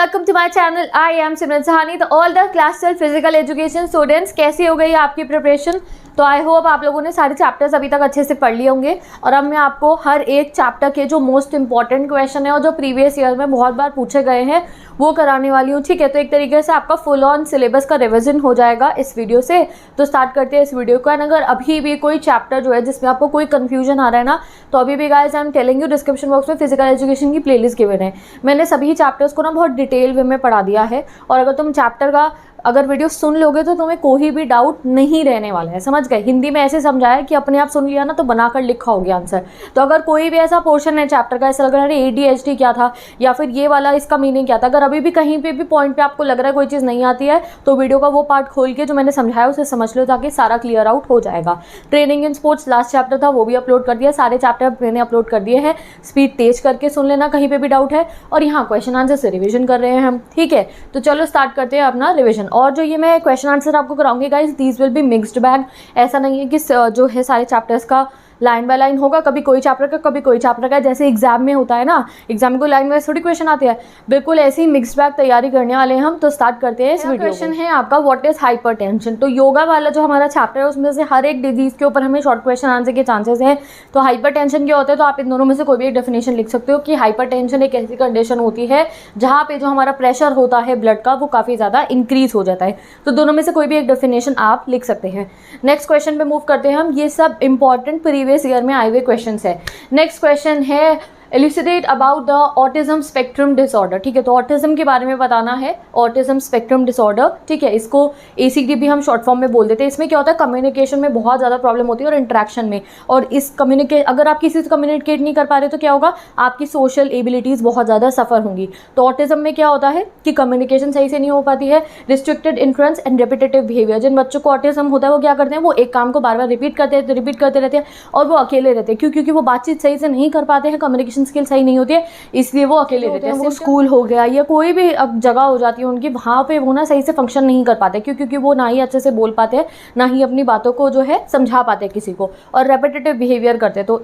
Welcome to my channel. I am Simran Sahani. तो all the class 12 physical education students, कैसी हो गई आपकी प्रिपरेशन? तो आई होप आप लोगों ने सारे चैप्टर्स अभी तक अच्छे से पढ़ लिए होंगे। और अब मैं आपको हर एक चैप्टर के जो मोस्ट इंपॉर्टेंट क्वेश्चन है और जो प्रीवियस ईयर में बहुत बार पूछे गए हैं वो कराने वाली हूँ। ठीक है, तो एक तरीके से आपका फुल ऑन सिलेबस का रिविजन हो जाएगा इस वीडियो से। तो स्टार्ट करते हैं इस वीडियो को। एंड अगर अभी भी कोई चैप्टर जो है जिसमें आपको कोई कंफ्यूजन आ रहा है ना, तो अभी भी guys I am telling you, description box में फिजिकल एजुकेशन की प्लेलिस्ट गिवन है। मैंने सभी चैप्टर्स को ना बहुत डिटेल वे में पढ़ा दिया है। और अगर तुम चैप्टर का अगर वीडियो सुन लोगे तो तुम्हें कोई भी डाउट नहीं रहने वाला है। समझ गए? हिंदी में ऐसे समझाया कि अपने आप सुन लिया ना तो बनाकर लिखा हो गया आंसर। तो अगर कोई भी ऐसा पोर्शन है चैप्टर का ऐसा लग रहा है ADHD क्या था या फिर ये वाला इसका मीनिंग क्या था, अगर अभी भी कहीं पे भी पॉइंट पे आपको लग रहा है कोई चीज़ नहीं आती है तो वीडियो का वो पार्ट खोल के जो मैंने समझाया उसे समझ लो ताकि सारा क्लियर आउट हो जाएगा। Training in sports last chapter था वो भी अपलोड कर दिया, सारे चैप्टर मैंने अपलोड कर दिए हैं। स्पीड तेज करके सुन लेना कहीं पे भी डाउट है। और यहाँ क्वेश्चन आंसर से रिविजन कर रहे हैं हम। ठीक है, तो चलो स्टार्ट करते हैं अपना रिविजन। और जो ये मैं क्वेश्चन आंसर आपको कराऊंगी guys, these will be mixed bag. ऐसा नहीं है कि जो है सारे चैप्टर्स का लाइन बाय लाइन होगा, कभी कोई चैप्टर का कभी कोई चैप्टर का, जैसे एग्जाम में होता है ना, एग्जाम में कोई लाइन वाइज थोड़ी क्वेश्चन आते हैं। बिल्कुल ऐसे ही मिक्स्ड बैग तैयारी करने वाले हैं हम। तो स्टार्ट करते हैं इस वीडियो। क्वेश्चन है आपका व्हाट इज हाइपरटेंशन। तो योगा वाला जो हमारा चैप्टर है उसमें से हर एक डिजीज के ऊपर हमें शॉर्ट क्वेश्चन आंसर के चांसेस हैं। तो हाइपरटेंशन क्या होता है, तो आप इन दोनों में से कोई भी एक डेफिनेशन लिख सकते हो कि हाइपरटेंशन एक ऐसी कंडीशन होती है जहाँ पे जो हमारा प्रेशर होता है ब्लड का वो काफ़ी ज़्यादा इंक्रीज हो जाता है। तो दोनों में से कोई भी एक डेफिनेशन आप लिख सकते हैं। नेक्स्ट क्वेश्चन पे मूव करते हैं हम। ये सब इंपॉर्टेंट प्रीवियस ईयर में आए हुए क्वेश्चंस है। नेक्स्ट क्वेश्चन है elucidate about the autism spectrum disorder. ठीक है, तो ऑटिज्म के बारे में बताना है, ऑटिज्म स्पेक्ट्रम डिसऑर्डर। ठीक है, इसको ACD भी हम शॉर्ट फॉर्म में बोल देते हैं। इसमें क्या होता है, कम्युनिकेशन में बहुत ज़्यादा प्रॉब्लम होती है और इंटरेक्शन में। और इस अगर आप किसी से कम्युनिकेट नहीं कर पा रहे तो क्या होगा, आपकी सोशल एबिलिटीज़ बहुत ज़्यादा सफ़र होंगी। तो ऑटिज्म में क्या होता है कि कम्युनिकेशन सही से नहीं हो पाती है, restricted interests and repetitive behaviour. जिन बच्चों को ऑटिज्म होता है वो क्या करते हैं, वो एक काम को बार बार रिपीट करते रहते हैं और वो अकेले रहते हैं। क्योंकि वो बातचीत सही से नहीं कर पाते हैं, कम्युनिकेशन स्किल सही नहीं होती है, इसलिए वो अकेले रहते हैं। वो स्कूल हो गया या कोई भी अब जगह हो जाती है उनकी, वहाँ पे वो ना सही से फंक्शन नहीं कर पाते क्योंकि वो ना ही अच्छे से बोल पाते हैं ना ही अपनी बातों को जो है समझा पाते हैं किसी को, और रेपिटेटिव बिहेवियर करते हैं। तो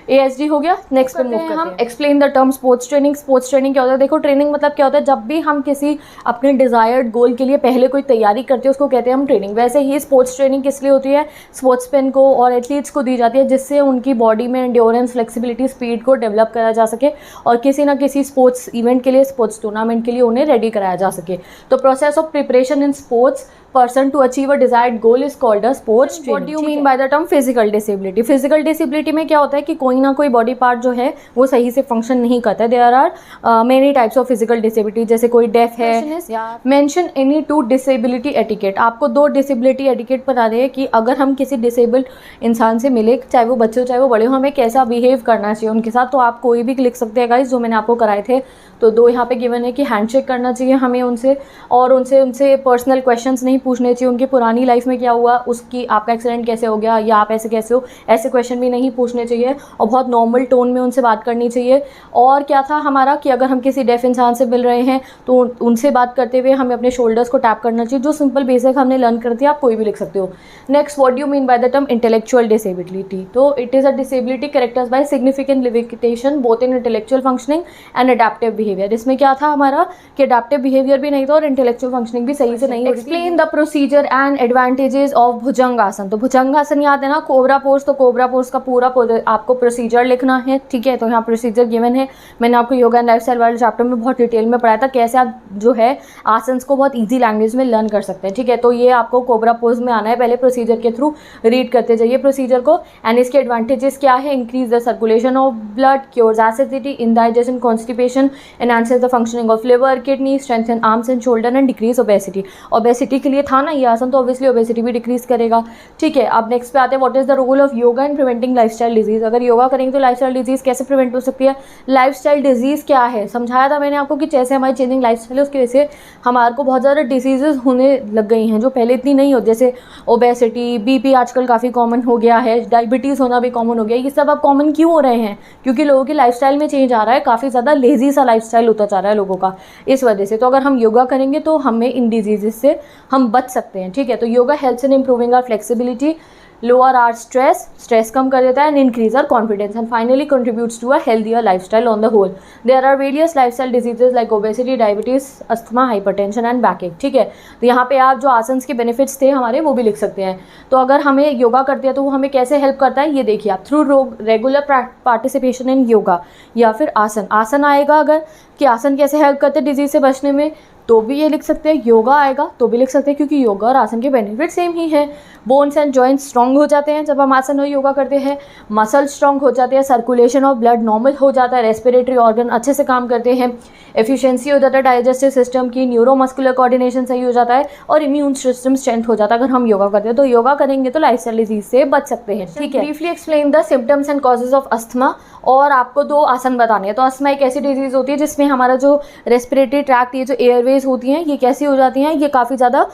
ASD हो गया। नेक्स्ट पे मूव करते हैं हम। Explain the term sports training. Sports training क्या होता है? देखो, ट्रेनिंग मतलब क्या होता है, जब भी हम किसी अपने डिजायर्ड गोल के लिए पहले कोई तैयारी करते हैं उसको कहते हैं हम ट्रेनिंग। वैसे ही स्पोर्ट्स ट्रेनिंग किस लिए होती है, स्पोर्ट्समैन को और एथलीट्स को दी जाती है जिससे उनकी बॉडी में एंड्योरेंस, फ्लेक्सिबिलिटी, स्पीड को डेवलप करा जा सके और किसी ना किसी स्पोर्ट्स इवेंट के लिए, स्पोर्ट्स टूर्नामेंट के लिए उन्हें रेडी कराया जा सके। तो process of preparation in sports person to achieve a desired goal is called a sports training. What do you mean by the term physical disability? Physical disability में क्या होता है कि कोई ना कोई बॉडी पार्ट जो है वो सही से फंक्शन नहीं करता है। There are many types of physical disability, जैसे कोई डेफ है। Mention any two disability etiquette। आपको 2 disability etiquette बता रहे हैं कि अगर हम किसी डिसेबल्ड इंसान से मिले, चाहे वो बच्चे हो चाहे वो बड़े हो, हमें कैसा बिहेव करना चाहिए उनके साथ। तो आप कोई भी लिख सकते हैं गाइस, जो मैंने आपको कराए थे। तो 2 यहाँ पे गिवन है कि हैंडशेक करना चाहिए हमें उनसे, और उनसे पर्सनल क्वेश्चंस नहीं पूछने चाहिए। उनकी पुरानी लाइफ में क्या हुआ, उसकी आपका एक्सीडेंट कैसे हो गया या आप ऐसे कैसे हो, ऐसे क्वेश्चन भी नहीं पूछने चाहिए। और बहुत नॉर्मल टोन में उनसे बात करनी चाहिए। और क्या था हमारा कि अगर हम किसी डेफ इंसान से मिल रहे हैं तो उनसे बात करते हुए हमें अपने शोल्डर्स को टैप करना चाहिए, जो सिंपल बेसिक हमने लर्न कर दिया। आप कोई भी लिख सकते हो। Next, what do you mean by the term intellectual disability. तो it is a disability characters by significant limitation both in intellectual functioning and adaptive behaviour. इसमें क्या था हमारा कि अडेप्टिव बिहेवियर भी नहीं था और इंटेलेक्चुअल फंक्शनिंग भी सही से नहीं। Explain the procedure and advantages of bhujangasana. तो भुजंगासन याद है ना, कोबरा पोज। तो कोबरा पोज का पूरा आपको प्रोसीजर लिखना है। ठीक है, तो यहाँ प्रोसीजर गिवन है। मैंने आपको योगा एंड लाइफस्टाइल वाले चैप्टर में बहुत डिटेल में पढ़ाया था कैसे आप जो है आसन्स को बहुत ईजी लैंग्वेज में लर्न कर सकते हैं। ठीक है, तो ये आपको कोबरा पोज में आना है। पहले प्रोसीजर के थ्रू रीड करते जाइए प्रोसीजर को। एंड इसके एडवांटेजेस क्या है, increase the circulation of blood, cures acidity, indigestion, constipation, enhances the functioning of liver, kidney, strengthen arms and shoulder and decrease obesity. Obesity के लिए था ना ये आसन, तो ऑब्वियसली ओबेसिटी भी डिक्रीज करेगा। ठीक है, अब नेक्स्ट पे आते हैं, what is the role of yoga in preventing lifestyle disease. अगर योगा करेंगे तो लाइफस्टाइल डिजीज कैसे प्रिवेंट हो सकती है। लाइफस्टाइल डिजीज क्या है समझाया था मैंने आपको कि जैसे हमारी चेंजिंग लाइफस्टाइल है उसकी वजह से हमारे को बहुत ज़्यादा डिसीजेज होने लग गई हैं जो पहले इतनी नहीं होती, जैसे ओबेसिटी, BP आजकल काफ़ी कॉमन हो गया है, डायबिटीज़ होना भी कॉमन हो गया है। ये सब अब कॉमन क्यों हो रहे हैं, क्योंकि लोगों की लाइफस्टाइल में चेंज आ रहा है, काफ़ी ज़्यादा लेजी सा लाइफस्टाइल होता जा रहा है लोगों का, इस वजह से। तो अगर हम योगा करेंगे तो हमें इन डिजीजेस से हम बच सकते हैं। ठीक है, तो yoga helps in improving our flexibility, lower our stress कम कर देता है, and increase our confidence, and finally contributes to a healthier lifestyle on the whole. There are various lifestyle diseases like obesity, diabetes, asthma, hypertension and backache. ठीक है, तो यहाँ पे आप जो आसन के बेनिफिट्स थे हमारे वो भी लिख सकते हैं। तो अगर हमें योगा करते हैं तो वो हमें कैसे हेल्प करता है, ये देखिए आप, through regular participation in yoga, या फिर आसन आएगा अगर कि आसन कैसे हेल्प करते हैं डिजीज से बचने में, तो भी ये लिख सकते हैं। योगा आएगा तो भी लिख सकते हैं, क्योंकि योगा और आसन के बेनिफिट सेम ही हैं। बोन्स एंड जॉइंट्स स्ट्रॉन्ग हो जाते हैं जब हम आसन और योगा करते हैं, मसल स्ट्रॉन्ग हो जाते हैं, सर्कुलेशन ऑफ ब्लड नॉर्मल हो जाता है, रेस्पिरेटरी ऑर्गन अच्छे से काम करते हैं, एफिशिएंसी हो जाता है डाइजेस्टिव सिस्टम की, न्यूरोमस्कुलर कोऑर्डिनेशन सही हो जाता है, और इम्यून सिस्टम स्ट्रेंथ हो जाता है अगर हम योगा करते हैं। तो योगा करेंगे तो लाइफस्टाइल डिजीज से बच सकते हैं। ठीक है, briefly explain the symptoms and causes of asthma, और आपको 2 आसन बताने हैं। तो अस्थमा एक ऐसी डिजीज होती है जिसमें हमारा जो रेस्पिरेटरी ट्रैक्ट, ये जो एयरवेज होती हैं, ये कैसी हो जाती हैं, ये काफ़ी ज़्यादा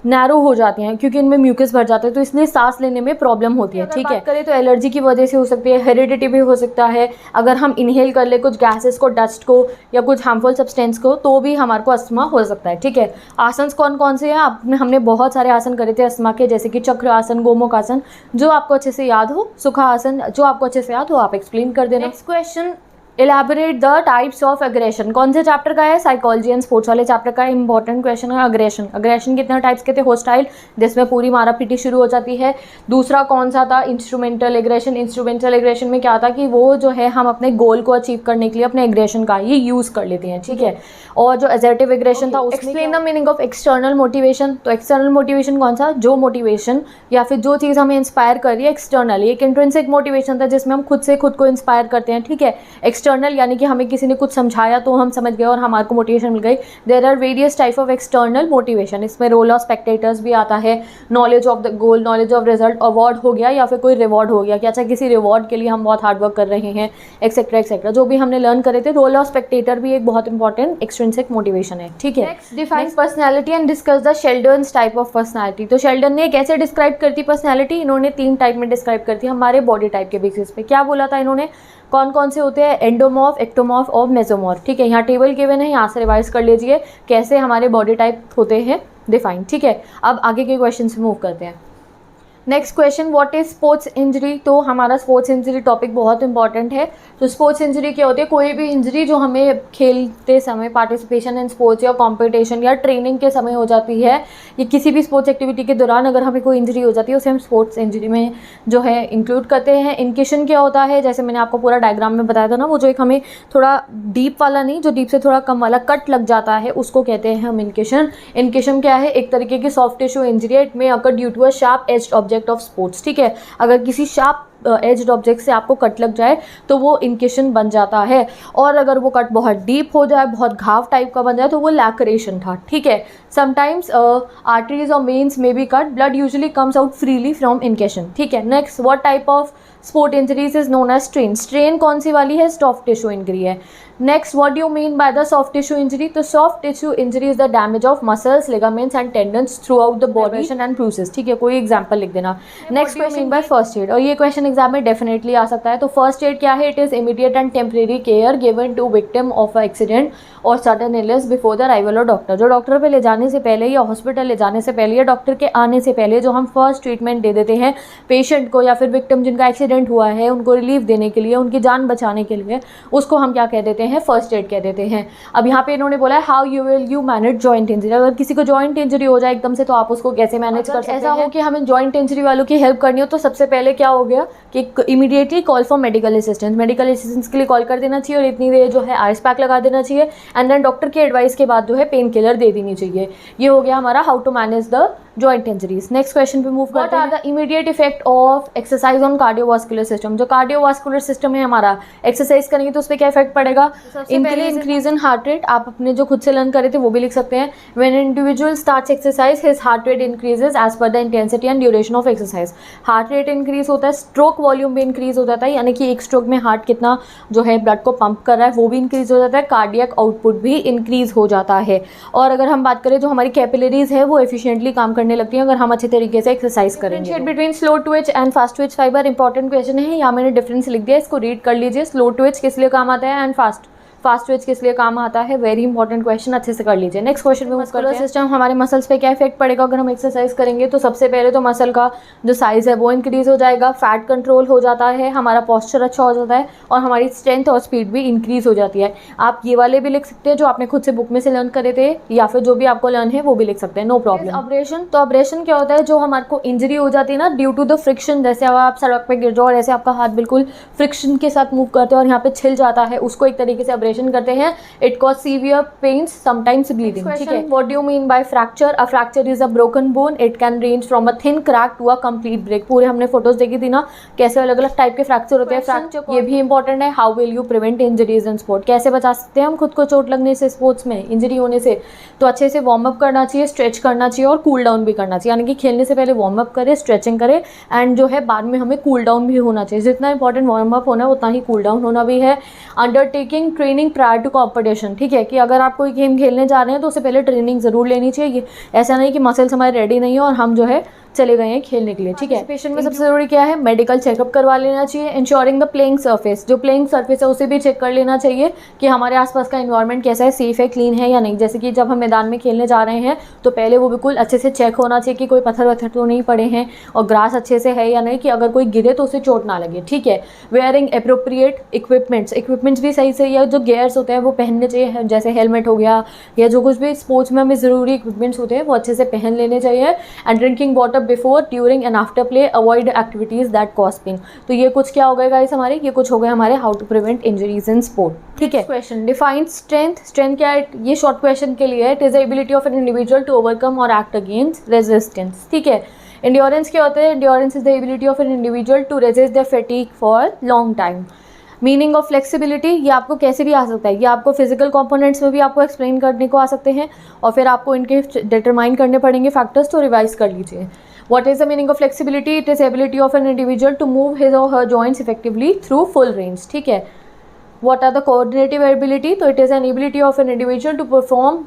नैरो हो जाती हैं, क्योंकि इनमें म्यूकस भर जाते हैं, तो इसलिए सांस लेने में प्रॉब्लम होती है। ठीक है, करें तो एलर्जी की वजह से हो सकती है, हेरिडिटी भी हो सकता है, अगर हम इनहेल कर ले कुछ गैसेस को, डस्ट को, या कुछ हार्मफुल सब्सटेंस को, तो भी हमारे को अस्थमा हो सकता है। ठीक है, आसन कौन कौन से हैं, हमने बहुत सारे आसन करे थे अस्थमा के, जैसे कि चक्र आसन, गोमुख आसन, जो आपको अच्छे से याद हो, सुखा आसन, जो आपको अच्छे से याद हो आप एक्सप्लेन कर देना। Next question, elaborate the types of aggression. कौन से चैप्टर का है, साइकोलॉजी एंड स्पोर्ट्स वाले चैप्टर का इंपॉर्टेंट क्वेश्चन है। अग्रेशन कितने टाइप्स के थे, होस्टाइल, जिसमें पूरी मारा पीटी शुरू हो जाती है। दूसरा कौन सा था, इंस्ट्रूमेंटल एग्रेशन। इंस्ट्रूमेंटल एग्रेशन में क्या था कि वो जो है हम अपने गोल को अचीव करने के लिए अपने एग्रेशन का ही यूज़ कर लेते हैं। ठीक है, और जो असर्टिव एग्रेशन था, explain the meaning of external motivation. तो एक्सटर्नल मोटिवेशन कौन सा, जो मोटिवेशन या फिर जो चीज़ हमें इंस्पायर कर रही है एक्सटर्नल। एक इंट्रिंसिक मोटिवेशन था जिसमें हम खुद से खुद को इंस्पायर करते हैं। ठीक है, एक्सटर्नल यानी कि हमें किसी ने कुछ समझाया तो हम समझ गए और हमारे को मोटिवेशन मिल गई। There are various type of external motivation, इसमें रोल ऑफ स्पेक्टेटर्स भी आता है, knowledge of the goal, knowledge of result, award हो गया या फिर कोई रिवॉर्ड हो गया कि अच्छा किसी रिवॉर्ड के लिए हम बहुत हार्ड वर्क कर रहे हैं, एक्सेट्रा एक्सेट्रा, जो भी हमने लर्न करे थे। रोल ऑफ स्पेक्टेटर भी एक बहुत इंपॉर्टेंट एक्सट्रिंसिक मोटिवेशन है। ठीक है, define personality and discuss the Sheldon's type of personality. तो शेल्डन ने कैसे डिस्क्राइब करती पर्सनैलिटी, इन्होंने 3 टाइप में डिस्क्राइब करती है हमारे बॉडी टाइप के बेसिस पे। क्या बोला था इन्होंने, कौन कौन से होते हैं, एंडोमॉर्फ, एक्टोमॉर्फ और मेसोमॉर्फ। ठीक है, यहाँ टेबल गिवन है, यहाँ से रिवाइज कर लीजिए कैसे हमारे बॉडी टाइप होते हैं डिफाइन। ठीक है, अब आगे के क्वेश्चन से मूव करते हैं। Next question, what is sports injury. तो हमारा स्पोर्ट्स इंजरी टॉपिक बहुत इंपॉर्टेंट है। तो स्पोर्ट्स इंजरी क्या होती है, कोई भी इंजरी जो हमें खेलते समय, पार्टिसिपेशन इन स्पोर्ट्स या कॉम्पिटिशन या ट्रेनिंग के समय हो जाती है, या किसी भी स्पोर्ट्स एक्टिविटी के दौरान अगर हमें कोई इंजरी हो जाती है उसे हम स्पोर्ट्स इंजरी में जो है इंक्लूड करते हैं। इंकेशन क्या होता है, जैसे मैंने आपको पूरा डायग्राम में बताया था ना, वो जो एक हमें थोड़ा डीप वाला नहीं, जो डीप से थोड़ा कम वाला कट लग जाता है, उसको कहते हैं हम इंकेशन। इंकेशन क्या है, एक तरीके की सॉफ्ट टिश्यू इंजरी, इट में occur due to a sharp edged object of sports. ठीक है, अगर किसी शार्प एज्ड ऑब्जेक्ट से आपको कट लग जाए तो वो इंकेशन बन जाता है, और अगर वो कट बहुत डीप हो जाए, बहुत घाव टाइप का बन जाए, तो वो लैक्रेशन था। ठीक है, समटाइम्स आर्टरीज और वेन्स में be cut, blood usually comes out freely from incision. ठीक है, next, what type of sport injuries is known as strain. Strain कौन सी वाली है, सॉफ्ट टिश्यू इंजरी है। Next, what do you mean by the soft tissue injury. तो soft tissue injury is the damage of muscles, ligaments and tendons throughout the body and bruises. ठीक है, कोई example लिख देना। Next question by first aid, और ये question exam में definitely आ सकता है। तो फर्स्ट एड क्या है, it is immediate and temporary care given to victim of accident और sudden illness before the arrival of doctor. जो डॉक्टर पे ले जाने से पहले या हॉस्पिटल ले जाने से पहले या डॉक्टर के आने से पहले जो हम फर्स्ट ट्रीटमेंट दे देते हैं पेशेंट को या फिर विक्टिम जिनका एक्सीडेंट हुआ है, उनको रिलीफ देने के लिए, उनकी जान बचाने के लिए, उसको हम क्या कह देते हैं, फर्स्ट एड कह देते हैं। अब यहाँ पे इन्होंने बोला है how you manage joint injury. अगर किसी को जॉइंट इंजरी हो जाए एकदम से तो आप उसको कैसे मैनेज कर सकते हैं। ऐसा हो कि हमें जॉइंट इंजरी वालों की हेल्प करनी हो तो सबसे पहले क्या हो गया कि immediately call for medical assistance. Medical assistance के लिए कॉल कर देना चाहिए और इतनी देर जो है आइस पैक लगा देना चाहिए, एंड देन डॉक्टर की एडवाइस के बाद जो है पेन किलर दे देनी चाहिए। ये हो गया हमारा how to manage the joint injuries. Next question पे मूव करते हैं। What are the immediate effect of exercise on cardiovascular system. जो कार्डियोवास्कुलर सिस्टम है हमारा, एक्सरसाइज करेंगे तो उस पर क्या इफेक्ट पड़ेगा, इंक्रीज इन हार्ट रेट। आप अपने जो खुद से लर्न करे थे वो भी लिख सकते हैं। When individual starts exercise his heart rate increases as per the intensity and duration of exercise. Heart rate increase होता है, स्ट्रोक वॉल्यूम भी इंक्रीज हो जाता है, यानी कि एक स्ट्रोक में हार्ट कितना जो है ब्लड को पंप कर रहा है वो भी इंक्रीज हो जाता है, कार्डियक आउटपुट भी इंक्रीज हो जाता है। और अगर हम बात करें जो हमारी कैपिलरीज है वो एफिशिएंटली काम करने लगती है अगर हम अच्छे तरीके से एक्सरसाइज करेंगे। Between slow Twitch and fast Twitch fibre, important question है, यहाँ मैंने डिफरेंस लिख दिया, इसको रीड कर लीजिए। स्लो ट्विच किस लिए काम आता है एंड फास्ट फास्ट ट्विच किस लिए काम आता है, वेरी इंपॉर्टेंट क्वेश्चन, अच्छे से कर लीजिए। नेक्स्ट क्वेश्चन में मस्कुलर सिस्टम, हमारे मसल्स पे क्या इफेक्ट पड़ेगा अगर हम एक्सरसाइज करेंगे? तो सबसे पहले तो मसल का जो साइज है वो इंक्रीज हो जाएगा, फैट कंट्रोल हो जाता है, हमारा पॉस्चर अच्छा हो जाता है और हमारी स्ट्रेंथ और स्पीड भी इंक्रीज हो जाती है। आप ये वाले भी लिख सकते हैं जो आपने खुद से बुक में से लर्न करे थे, या फिर जो भी आपको लर्न है वो भी लिख सकते हैं, नो प्रॉब्लम। अब्रेशन, तो अब्रेशन क्या होता है? जो हमारे को इंजरी हो जाती है ना ड्यू टू द फ्रिक्शन, जैसे अब आप सड़क पे गिर जाओ और ऐसे आपका हाथ बिल्कुल फ्रिक्शन के साथ मूव करते हो और यहाँ पे छिल जाता है, उसको एक तरीके से अब्रेशन करते हैं। It cause severe pains, sometimes bleeding. ठीक है, what do you mean by fracture? A fracture is a broken bone, it can range from a thin crack to a complete break. पूरे हमने फोटोज देखी थी ना कैसे अलग अलग टाइप के फ्रैक्चर होते हैं। फ्रैक्चर ये भी इंपॉर्टेंट है, how will you prevent injuries in sport? कैसे बचा सकते हैं हम खुद को चोट लगने से, स्पोर्ट्स में इंजरी होने से? तो अच्छे से वार्म अप करना चाहिए, स्ट्रेच करना चाहिए और कूल डाउन भी करना चाहिए, यानी कि खेलने से पहले वार्म अप करें, स्ट्रेचिंग करें एंड जो है बाद में हमें कूल डाउन भी होना चाहिए। जितना इंपॉर्टेंट वार्म अप होना है उतना ही कूल डाउन होना भी है। Undertaking training prior to competition, ठीक है, कि अगर आप कोई गेम खेलने जा रहे हैं तो उससे पहले ट्रेनिंग ज़रूर लेनी चाहिए। ऐसा नहीं कि मसल्स हमारे रेडी नहीं है और हम जो है चले गए हैं खेलने के लिए। ठीक है, पेशेंट में सबसे ज़रूरी क्या है? मेडिकल चेकअप करवा लेना चाहिए। इंश्योरिंग द प्लेइंग सरफेस, जो प्लेइंग सरफेस है उसे भी चेक कर लेना चाहिए कि हमारे आसपास का एनवायरनमेंट कैसा है, सेफ है, क्लीन है या नहीं। जैसे कि जब हम मैदान में खेलने जा रहे हैं तो पहले वो बिल्कुल अच्छे से चेक होना चाहिए कि कोई पत्थर वत्थर तो नहीं पड़े हैं और ग्रास अच्छे से है या नहीं, कि अगर कोई गिरे तो उसे चोट ना लगे। ठीक है, वेयरिंग एप्रोप्रिएट इक्विपमेंट्स भी सही से, या जो गेयर्स होते हैं वो पहनने चाहिए, जैसे हेलमेट हो गया या जो कुछ भी स्पोर्ट्स में हमें ज़रूरी इक्विपमेंट्स होते हैं वो अच्छे से पहन लेने चाहिए। And drinking water before, during and after play, avoid activities that cause pain. तो ये कुछ क्या हो गए गाइस हमारे, ये कुछ हो गए हमारे how to prevent injuries in sport. ठीक है, क्वेश्चन डिफाइन स्ट्रेंथ। स्ट्रेंथ क्या है? ये शॉर्ट क्वेश्चन के लिए है। It is the ability of an individual to overcome और एक्ट अगेंस्ट रेजिस्टेंस। ठीक है, इंड्योरेंस क्या होता है? Endurance is the ability of an individual to resist the fatigue for long time. Meaning of flexibility, ये आपको कैसे भी आ सकता है, ये आपको फिजिकल कंपोनेंट्स में भी आपको एक्सप्लेन करने को आ सकते हैं और फिर आपको इनके डिटरमाइन करने पड़ेंगे फैक्टर्स, तो रिवाइज कर लीजिए। What is the meaning of flexibility? It is ability of an individual to move his or her joints effectively through full range. ठीक है, what are the coordinative ability? तो it is an ability of an individual to perform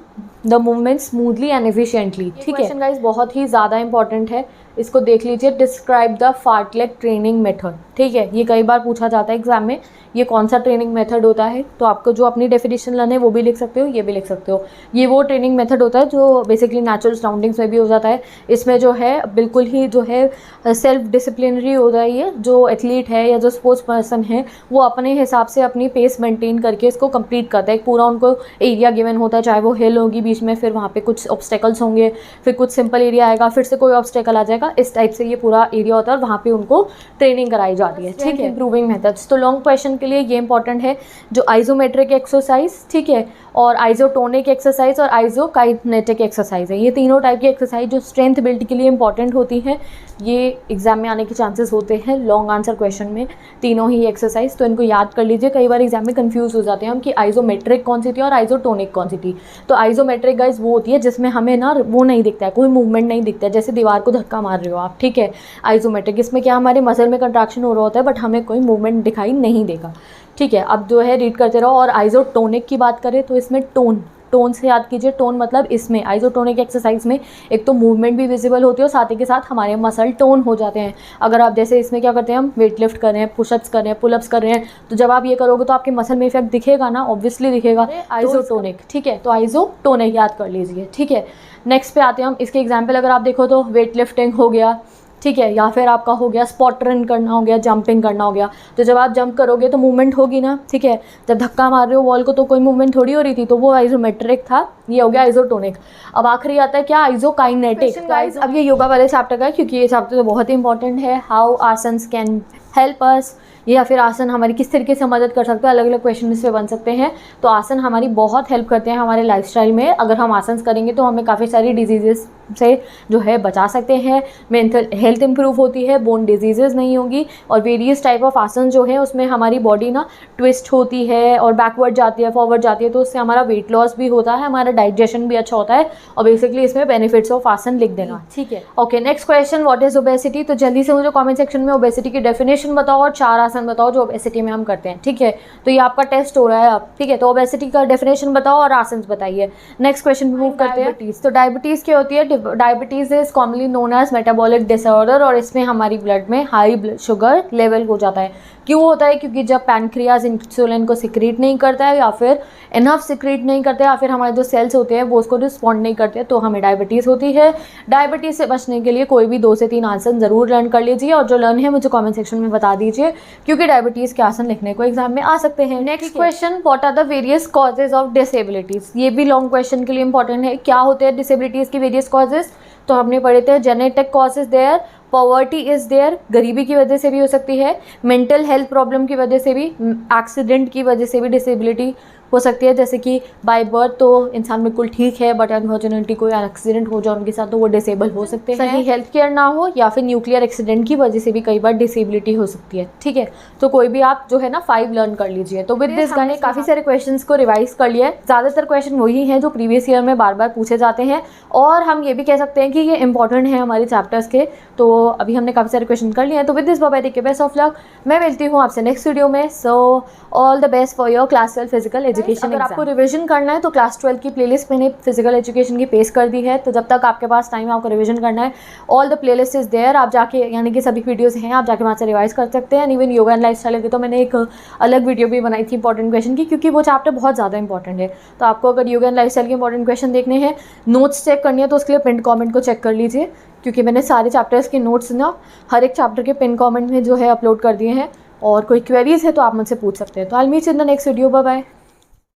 the movement smoothly and efficiently. ठीक है, question guys बहुत ही ज़्यादा important है, इसको देख लीजिए। Describe the fartlek training method. ठीक है, ये कई बार पूछा जाता है एग्जाम में, ये कौन सा ट्रेनिंग मेथड होता है? तो आपको जो अपनी डेफिनेशन लाना है वो भी लिख सकते हो, ये भी लिख सकते हो। ये वो ट्रेनिंग मेथड होता है जो बेसिकली नेचुरल सराउंडिंग्स में भी हो जाता है। इसमें जो है बिल्कुल ही जो है सेल्फ डिसिप्लिनरी होता है। ये जो एथलीट है या जो स्पोर्ट्स पर्सन है वो अपने हिसाब से अपनी पेस मेंटेन करके इसको कंप्लीट करता है। पूरा उनको एरिया गिवन होता है, चाहे वो हिल होगी बीच में, फिर वहाँ पे कुछ ऑब्स्टेकल्स होंगे, फिर कुछ सिंपल एरिया आएगा, फिर से कोई ऑब्स्टेकल आ जाएगा, इस टाइप से ये पूरा एरिया होता है और वहाँ पे उनको ट्रेनिंग कराई जाती है। ठीक है, इंप्रूविंग मेथड्स, तो लॉन्ग क्वेश्चन के लिए ये इंपॉर्टेंट है जो आइसोमेट्रिक एक्सरसाइज, ठीक है, और आइसोटोनिक एक्सरसाइज और आइसोकाइनेटिक एक्सरसाइज है। ये तीनों टाइप की एक्सरसाइज जो स्ट्रेंथ बिल्ड के लिए इंपॉर्टेंट होती है, ये एग्जाम में आने के चांसेस होते हैं लॉन्ग आंसर क्वेश्चन में, तीनों ही एक्सरसाइज। तो इनको याद कर लीजिए, कई बार एग्जाम में कंफ्यूज हो जाते हैं हम कि आइसोमेट्रिक कौन सी थी और आइसोटोनिक कौन सी थी। तो आइसोमेट्रिक गाइस वो होती है जिसमें हमें ना वो नहीं दिखता है, कोई मूवमेंट नहीं दिखता है, जैसे दीवार को धक्का मार रहे हो आप। ठीक है, आइसोमेट्रिक, इसमें क्या हमारे मसल में कंट्रैक्शन हो रहा होता है बट हमें कोई मूवमेंट दिखाई नहीं देगा। ठीक है, अब जो है रीड करते रहो। और आइसोटोनिक की बात करें तो इसमें टोन से याद कीजिए। टोन मतलब इसमें आइसोटोनिक एक्सरसाइज में एक तो मूवमेंट भी विजिबल होती है और साथ ही के साथ हमारे मसल टोन हो जाते हैं। अगर आप जैसे इसमें क्या करते हैं, हम वेट लिफ्ट कर रहे हैं, पुशअप्स कर रहे हैं, पुलअप्स कर रहे हैं, तो जब आप ये करोगे तो आपके मसल में इफेक्ट दिखेगा ना, ऑब्वियसली दिखेगा। आइसोटोनिक, ठीक है, तो आइसोटोनिक याद कर लीजिए। ठीक है, नेक्स्ट पे आते हैं हम। इसके एग्जाम्पल अगर आप देखो तो वेट लिफ्टिंग हो गया, ठीक है, या फिर आपका हो गया स्पॉट रन करना हो गया, जंपिंग करना हो गया। तो जब आप जंप करोगे तो मूवमेंट होगी ना, ठीक है। जब धक्का मार रहे हो वॉल को तो कोई मूवमेंट थोड़ी हो रही थी, तो वो आइसोमेट्रिक था, ये हो गया आइसोटोनिक। अब आखिरी आता है क्या, आइसोकाइनेटिक। अब ये योगा वाले चैप्टर का है क्योंकि ये चैप्टर तो बहुत ही इंपॉर्टेंट है। How asanas can help us, या फिर आसन हमारी किस तरीके से मदद कर सकते हैं, अलग अलग क्वेश्चन इससे बन सकते हैं। तो आसन हमारी बहुत हेल्प करते हैं हमारे लाइफस्टाइल में। अगर हम आसन करेंगे तो हमें काफ़ी सारी डिजीजेस से जो है बचा सकते हैं, मेंटल हेल्थ इंप्रूव होती है, बोन डिजीजेज नहीं होगी। और वेरियस टाइप ऑफ आसन जो है उसमें हमारी बॉडी ना ट्विस्ट होती है और बैकवर्ड जाती है, फॉरवर्ड जाती है, तो उससे हमारा वेट लॉस भी होता है, हमारा डाइजेशन भी अच्छा होता है। और बेसिकली इसमें बेनिफिट्स ऑफ आसन लिख देना, ठीक है। Okay, next question, what is obesity. तो जल्दी से मुझे कमेंट सेक्शन में ओबेसिटी की डेफिनेशन बताओ और 4 आसन बताओ जो ओबेसिटी में हम करते हैं, ठीक है। तो ये आपका टेस्ट हो रहा है अब, ठीक है। तो ओबेसिटी का डेफिनेशन बताओ और आसन बताइए। नेक्स्ट क्वेश्चन मूव करते हैं। तो डायबिटीज क्या होती है, diabetes is commonly known as metabolic disorder, और इसमें हमारी ब्लड में हाई शुगर लेवल हो जाता है। क्यों होता है? क्योंकि जब पैनक्रियाज इंसुलिन को सिक्रीट नहीं करता है या फिर इनफ सिक्रीट नहीं करते या फिर हमारे जो सेल्स होते हैं वो उसको रिस्पॉन्ड नहीं करते, तो हमें डायबिटीज़ होती है। डायबिटीज़ से बचने के लिए कोई भी 2 से 3 आसन ज़रूर लर्न कर लीजिए, और जो लर्न है मुझे कमेंट सेक्शन में बता दीजिए, क्योंकि डायबिटीज़ के आसन लिखने को एग्जाम में आ सकते हैं। Next question, what are the various causes of disabilities? ये भी लॉन्ग क्वेश्चन के लिए इंपॉर्टेंट है। क्या होते हैं डिसेबिलिटीज़ की वेरियस कॉजेज? तो हमने पढ़े थे genetic causes there, poverty is there, गरीबी की वजह से भी हो सकती है, मेंटल हेल्थ प्रॉब्लम की वजह से भी, एक्सीडेंट की वजह से भी डिसेबिलिटी हो सकती है, जैसे कि बाय बर्थ तो इंसान बिल्कुल ठीक है बट अनफॉर्चुनेटली कोई एक्सीडेंट हो जाए उनके साथ तो वो डिसेबल हो सकते हैं, सही हेल्थ केयर ना हो, या फिर न्यूक्लियर एक्सीडेंट की वजह से भी कई बार डिसेबिलिटी हो सकती है। ठीक है, तो कोई भी आप जो है ना 5 लर्न कर लीजिए। तो विद दिस मैंने काफ़ी सारे क्वेश्चंस को रिवाइज कर लिया है। ज़्यादातर क्वेश्चन वही हैं जो प्रीवियस ईयर में बार बार पूछे जाते हैं, और हम ये भी कह सकते हैं कि ये इंपॉर्टेंट है हमारे चैप्टर्स के। तो अभी हमने काफ़ी सारे क्वेश्चन कर लिए हैं। तो with this bye bye, take care, best of luck. मैं मिलती हूँ आपसे नेक्स्ट वीडियो में। So all the best for your class 12 physical education. अगर आपको रिवीजन करना है तो क्लास 12 की प्लेलिस्ट मैंने फिजिकल एजुकेशन की पेश कर दी है, तो जब तक आपके पास टाइम है आपको रिवीजन करना है, all the playlist is there, आप जाके यानी कि सभी वीडियोस हैं, आप जाके वहाँ से रिवाइज कर सकते हैं। इवन योगा एंड लाइफस्टाइल की तो मैंने एक अलग वीडियो भी बनाई थी इंपॉर्टेंट क्वेश्चन की, क्योंकि वो चैप्टर बहुत ज़्यादा इंपॉर्टेंट है। तो आपको अगर योगा एंड लाइफस्टाइल के इंपॉर्टेंट क्वेश्चन देखने हैं, नोट्स चेक करनी है, तो उसके लिए पिन कमेंट को चेक कर लीजिए, क्योंकि मैंने सारे चैप्टर्स के नोट्स ना हर एक चैप्टर के पिन कमेंट में जो है अपलोड कर दिए हैं, और कोई क्वेरीज है तो आप मुझसे पूछ सकते हैं। तो I will meet in the next video. Bye bye.